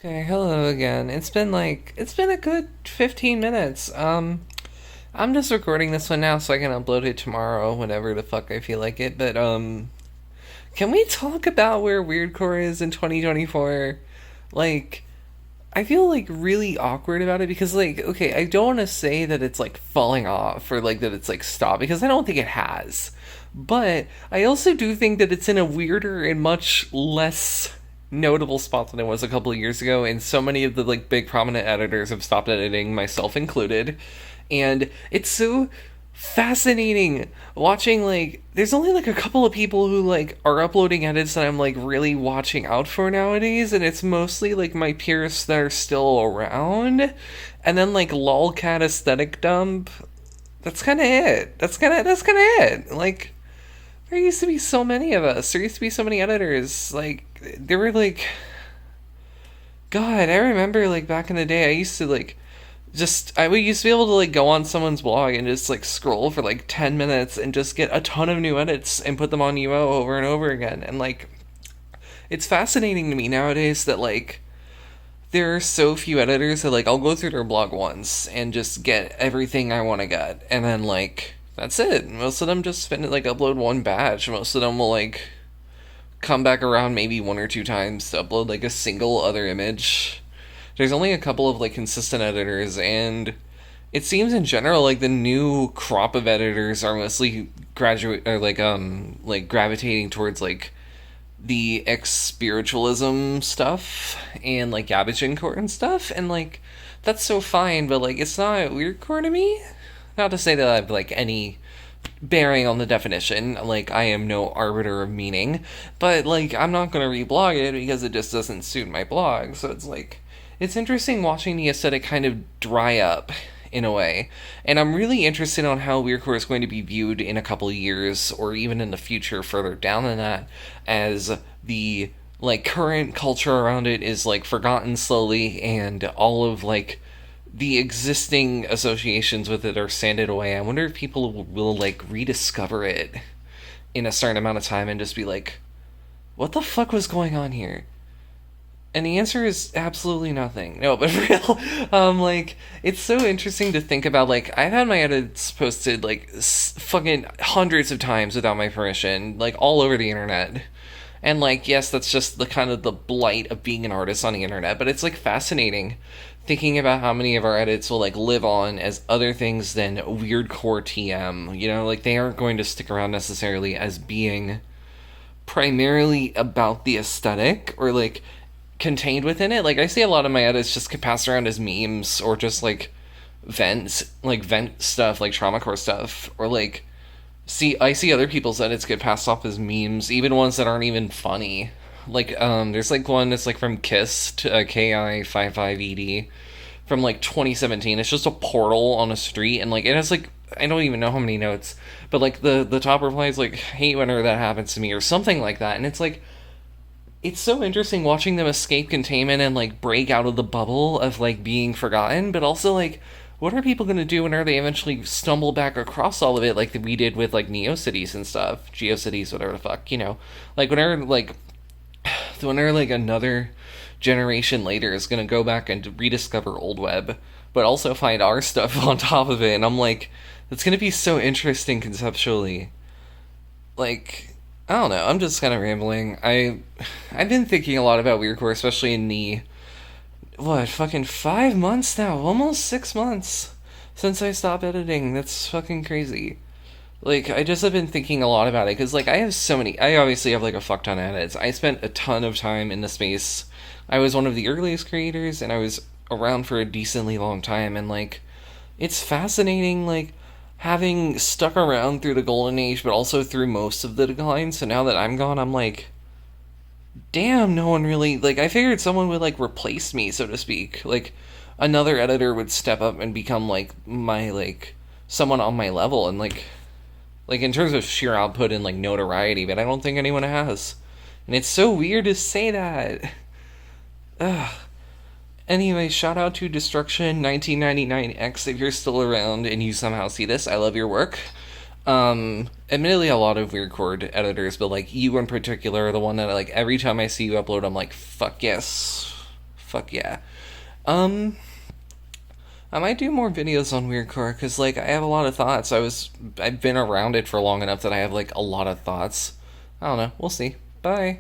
Okay, hello again. It's been a good 15 minutes. I'm just recording this one now so I can upload it tomorrow whenever the fuck I feel like it. But can we talk about where weirdcore is in 2024? Like I feel like really awkward about it because okay, I don't want to say that it's like falling off or like that it's like stopped because I don't think it has. But I also do think that it's in a weirder and much less notable spot than it was a couple of years ago, and so many of the like big prominent editors have stopped editing, myself included. And it's so fascinating watching, like, there's only like a couple of people who like are uploading edits that I'm like really watching out for nowadays, and it's mostly like my peers that are still around, and then like lolcat aesthetic dump. That's kind of it. That's kind of it. Like, there used to be so many of us. There used to be so many editors. Like, there were like, God, I remember like back in the day, I used to like just I would used to be able to like go on someone's blog and just like scroll for like 10 minutes and just get a ton of new edits and put them on UO over and over again. And like, it's fascinating to me nowadays that like there are so few editors that like I'll go through their blog once and just get everything I want to get, and then like that's it. Most of them just like upload one batch. Most of them will like come back around maybe one or two times to upload like a single other image. There's only a couple of like consistent editors, and it seems in general like the new crop of editors are mostly graduate or like gravitating towards like the ex spiritualism stuff and like Gabbage Core and stuff, and like that's so fine, but like it's not weirdcore to me. Not to say that I have like any bearing on the definition, like I am no arbiter of meaning, but like I'm not gonna reblog it because it just doesn't suit my blog. So it's like it's interesting watching the aesthetic kind of dry up in a way, and I'm really interested on how weirdcore is going to be viewed in a couple of years or even in the future further down than that, as the like current culture around it is like forgotten slowly, and all of like the existing associations with it are sanded away. I wonder if people will like rediscover it in a certain amount of time and just be like, what the fuck was going on here? And the answer is absolutely nothing. No, but for real, like, it's so interesting to think about. Like, I've had my edits posted like fucking hundreds of times without my permission, like all over the internet. And like, yes, that's just the kind of the blight of being an artist on the internet. But it's like fascinating thinking about how many of our edits will like live on as other things than weirdcore TM. You know, like they aren't going to stick around necessarily as being primarily about the aesthetic or like contained within it. Like I see a lot of my edits just get passed around as memes or just like vent stuff, like trauma core stuff, or like I see other people's edits get passed off as memes, even ones that aren't even funny. Like there's like one that's like from Kiss to KI55ED from like 2017. It's just a portal on a street, and like it has like I don't even know how many notes, but like the top reply is like, hate whenever that happens to me or something like that. And it's like, it's so interesting watching them escape containment and like break out of the bubble of like being forgotten, but also like, what are people going to do whenever they eventually stumble back across all of it, like we did with like NeoCities and stuff, GeoCities, whatever the fuck, you know, like whenever like another generation later is going to go back and rediscover old web, but also find our stuff on top of it, and I'm like, it's going to be so interesting conceptually. Like, I don't know. I'm just kind of rambling. I've been thinking a lot about weirdcore, especially in the fucking 5 months now, almost 6 months since I stopped editing. That's fucking crazy. Like, I just have been thinking a lot about it because like I have so many. I obviously have like a fuck ton of edits. I spent a ton of time in the space. I was one of the earliest creators, and I was around for a decently long time, and like it's fascinating, like having stuck around through the golden age, but also through most of the decline. So now that I'm gone, I'm like, damn, no one really, like, I figured someone would like replace me, so to speak. Like another editor would step up and become like my like someone on my level, and like in terms of sheer output and like notoriety, but I don't think anyone has. And it's so weird to say that. Ugh. Anyway, shout out to Destruction 1999X if you're still around and you somehow see this. I love your work. Admittedly, a lot of weirdcore editors, but like you in particular are the one that like every time I see you upload, I'm like, fuck Fuck yeah. Um, I might do more videos on weirdcore because like I have a lot of thoughts. I've been around it for long enough that I have like a lot of thoughts. I don't know. We'll see. Bye.